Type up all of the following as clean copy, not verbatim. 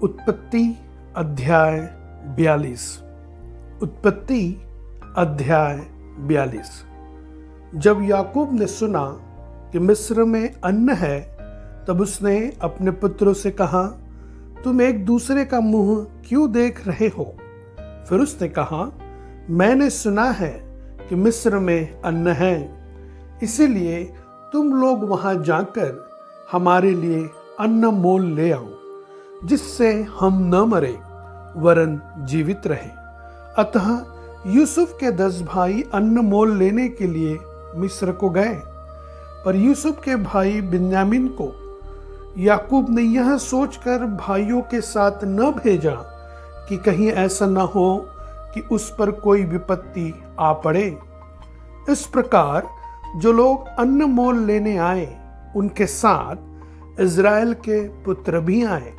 उत्पत्ति अध्याय 42। उत्पत्ति अध्याय 42। जब याकूब ने सुना कि मिस्र में अन्न है, तब उसने अपने पुत्रों से कहा, तुम एक दूसरे का मुंह क्यों देख रहे हो? फिर उसने कहा, मैंने सुना है कि मिस्र में अन्न है, इसीलिए तुम लोग वहां जाकर हमारे लिए अन्न मोल ले आओ, जिससे हम न मरे वरन जीवित रहे। अतः यूसुफ के 10 भाई अन्न मोल लेने के लिए मिस्र को गए। पर यूसुफ के भाई बिन्यामीन को याकूब ने यह सोचकर भाइयों के साथ न भेजा कि कहीं ऐसा न हो कि उस पर कोई विपत्ति आ पड़े। इस प्रकार जो लोग अन्न मोल लेने आए, उनके साथ इज़राइल के पुत्र भी आए,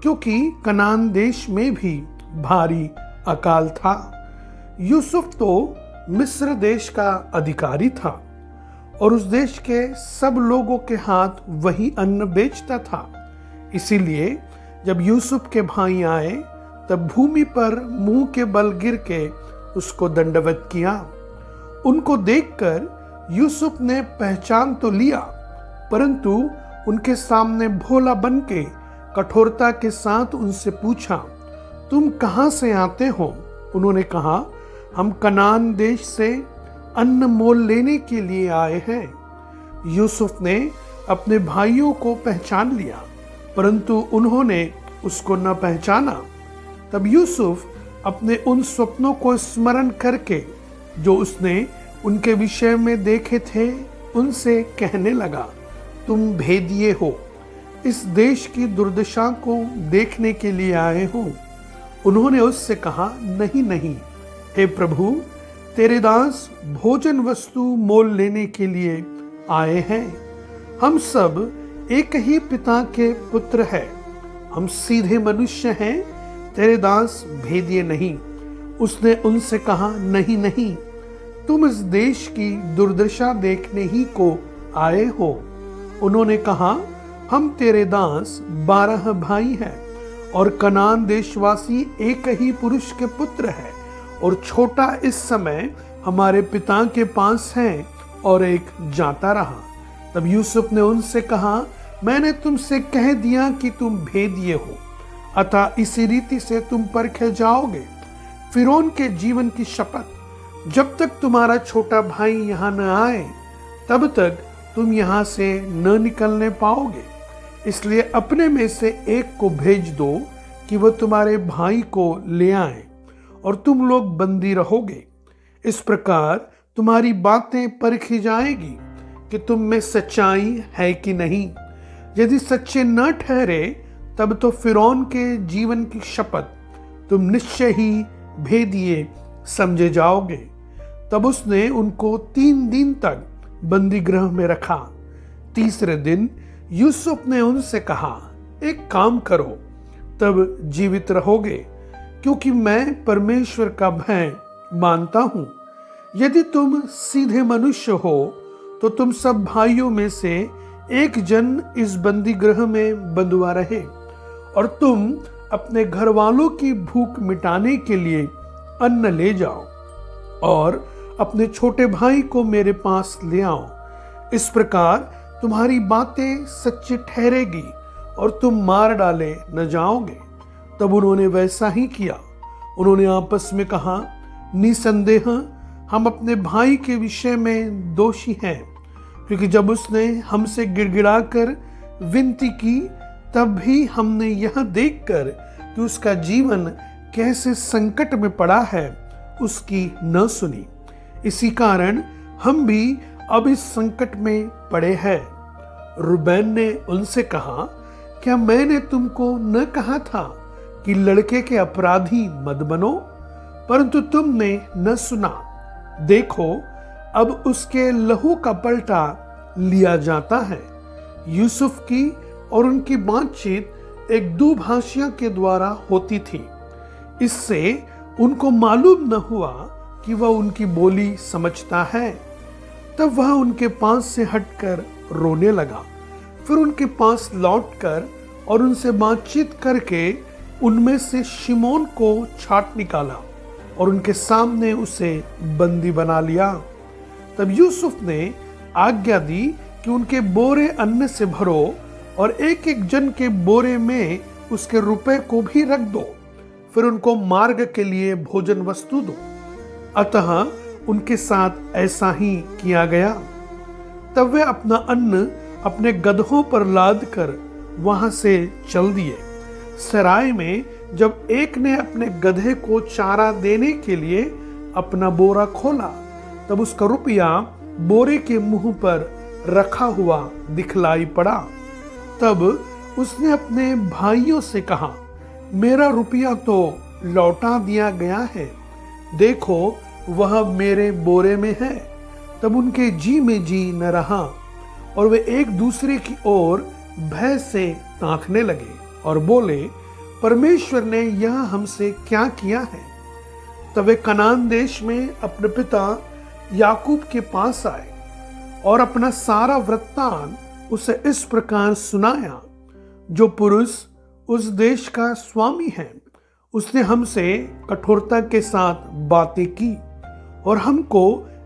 क्योंकि कनान देश में भी भारी अकाल था। यूसुफ तो मिस्र देश का अधिकारी था और उस देश के सब लोगों के हाथ वही अन्न बेचता था। इसीलिए जब यूसुफ के भाई आए, तब भूमि पर मुंह के बल गिर के उसको दंडवत किया। उनको देखकर यूसुफ ने पहचान तो लिया, परंतु उनके सामने भोला बनके कठोरता के साथ उनसे पूछा, तुम कहां से आते हो? उन्होंने कहा, हम कनान देश से अन्न मोल लेने के लिए आए हैं। यूसुफ ने अपने भाइयों को पहचान लिया, परंतु उन्होंने उसको न पहचाना। तब यूसुफ अपने उन स्वप्नों को स्मरण करके जो उसने उनके विषय में देखे थे, उनसे कहने लगा, तुम भेदिए हो, इस देश की दुर्दशा को देखने के लिए आए हो। उन्होंने उससे कहा, नहीं नहीं, हे प्रभु, तेरे दास भोजन वस्तु मोल लेने के लिए आए हैं। हम सब एक ही पिता के पुत्र हैं, हम सीधे मनुष्य हैं, तेरे दास भेदिए नहीं। उसने उनसे कहा, नहीं नहीं, तुम इस देश की दुर्दशा देखने ही को आए हो। उन्होंने कहा, हम तेरे दास 12 भाई हैं और कनान देशवासी एक ही पुरुष के पुत्र हैं, और छोटा इस समय हमारे पिता के पास है और एक जाता रहा। तब यूसुफ ने उनसे कहा, मैंने तुमसे कह दिया कि तुम भेदिए हो, अतः इसी रीति से तुम परखे जाओगे। फिरौन के जीवन की शपथ, जब तक तुम्हारा छोटा भाई यहाँ न आए, तब तक तुम यहाँ से न निकलने पाओगे। इसलिए अपने में से एक को भेज दो कि वह तुम्हारे भाई को ले आए, और तुम लोग बंदी रहोगे। इस प्रकार तुम्हारी बातें परखी जाएगी कि तुम में सच्चाई है कि नहीं। यदि सच्चे न ठहरे, तब तो फिरौन के जीवन की शपथ तुम निश्चय ही भेदिए समझे जाओगे। तब उसने उनको 3 दिन तक बंदी गृह में रखा। तीसरे दिन यूसुफ ने उनसे कहा, एक काम करो, तब जीवित रहोगे, क्योंकि मैं परमेश्वर का भय मानता हूं। यदि तुम सीधे मनुष्य हो, तो तुम सब भाइयों में से एक जन इस बंदी गृह में बंधुआ रहे, और तुम अपने घर वालों की भूख मिटाने के लिए अन्न ले जाओ, और अपने छोटे भाई को मेरे पास ले आओ। इस प्रकार तुम्हारी बातें सच्ची ठहरेगी और तुम मार डाले न जाओगे। तब उन्होंने वैसा ही किया। उन्होंने आपस में कहा, निसंदेह हम अपने भाई के विषय में दोषी हैं, क्योंकि जब उसने हमसे गिड़गिड़ाकर विनती की, तब भी हमने यह देखकर कि उसका जीवन कैसे संकट में पड़ा है, उसकी न सुनी। इसी कारण हम भी अब इस संकट में पड़े हैं। रूबेन ने उनसे कहा, क्या मैंने तुमको न कहा था कि लड़के के अपराधी मत बनो? परंतु तुमने न सुना। देखो, अब उसके लहू का पलटा लिया जाता है। यूसुफ की और उनकी बातचीत एक दुभाषिया के द्वारा होती थी। इससे उनको मालूम न हुआ कि वह उनकी बोली समझता है। तब वह उनके पास से हटकर रोने लगा। फिर उनके पास लौटकर और उनसे बातचीत करके उनमें से शिमोन को छांट निकाला और उनके सामने उसे बंदी बना लिया। तब यूसुफ ने आज्ञा दी कि उनके बोरे अन्न से भरो और एक एक जन के बोरे में उसके रुपए को भी रख दो, फिर उनको मार्ग के लिए भोजन वस्तु दो। अतः उनके साथ ऐसा ही किया गया। तब वे अपना अन्न अपने गधों पर लाद कर वहां से चल दिए। सराय में जब एक ने अपने गधे को चारा देने के लिए अपना बोरा खोला, तब उसका रुपया बोरे के मुंह पर रखा हुआ दिखलाई पड़ा। तब उसने अपने भाइयों से कहा, मेरा रुपया तो लौटा दिया गया है, देखो वह मेरे बोरे में है। तब उनके जी में जी न रहा और वे एक दूसरे की ओर भय से ताकने लगे और बोले, परमेश्वर ने यह हमसे क्या किया है। तब वे कनान देश में अपने पिता याकूब के पास आए और अपना सारा वृत्तांत उसे इस प्रकार सुनाया। जो पुरुष उस देश का स्वामी है, उसने हमसे कठोरता के साथ बातें की और हमको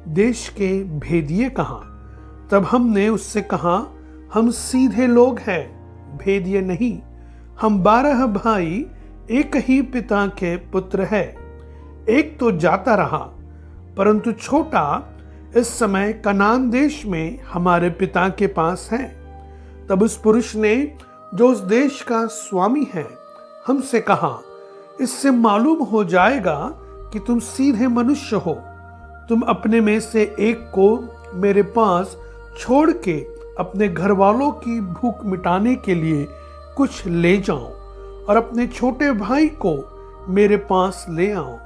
देश के भेदिए कहा। तब हमने उससे कहा, हम सीधे लोग हैं, भेदिए नहीं। हम 12 भाई एक ही पिता के पुत्र हैं। एक तो जाता रहा, परंतु छोटा इस समय कनान देश में हमारे पिता के पास है। तब उस पुरुष ने, जो उस देश का स्वामी है, हमसे कहा, इससे मालूम हो जाएगा कि तुम सीधे मनुष्य हो। तुम अपने में से एक को मेरे पास छोड़ के अपने घर वालों की भूख मिटाने के लिए कुछ ले जाओ और अपने छोटे भाई को मेरे पास ले आओ।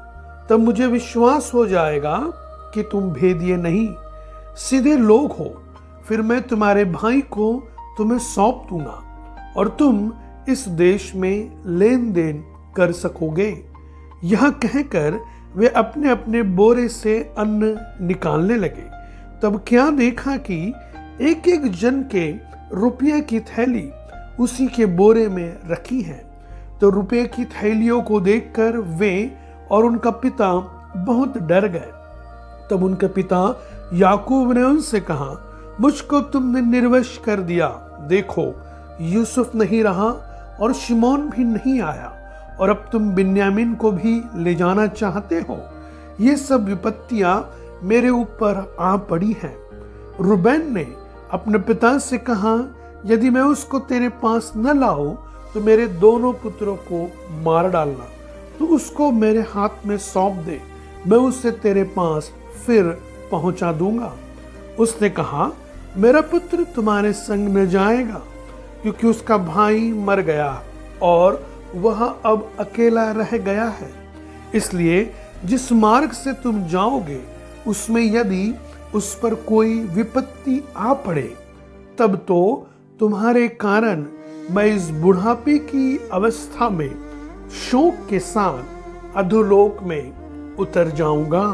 तब मुझे विश्वास हो जाएगा कि तुम भेदिए नहीं, सीधे लोग हो। फिर मैं तुम्हारे भाई को तुम्हें सौंप दूंगा और तुम इस देश में लेन देन कर सकोगे। यह कहकर वे अपने अपने बोरे से अन्न निकालने लगे। तब क्या देखा कि एक एक जन के रुपये की थैली उसी के बोरे में रखी है। तो रुपये की थैलियों को देखकर वे और उनका पिता बहुत डर गए। तब उनके पिता याकूब ने उनसे कहा, मुझको तुमने निर्वश कर दिया। देखो, यूसुफ नहीं रहा और शिमोन भी नहीं आया, और अब तुम बिन्यामीन को भी ले जाना चाहते हो। ये सब विपत्तियां मेरे ऊपर आ पड़ी हैं। रूबेन ने अपने पिता से कहा, यदि मैं उसको तेरे पास न लाऊं तो मेरे दोनों पुत्रों को मार डालना। तू उसको मेरे हाथ में सौंप दे, मैं उसे तेरे पास फिर पहुंचा दूंगा। उसने कहा, मेरा पुत्र तुम्हारे संग न जाएगा, क्योंकि उसका भाई मर गया और वह अब अकेला रह गया है। इसलिए जिस मार्ग से तुम जाओगे उसमें यदि उस पर कोई विपत्ति आ पड़े, तब तो तुम्हारे कारण मैं इस बुढ़ापे की अवस्था में शोक के साथ अधोलोक में उतर जाऊंगा।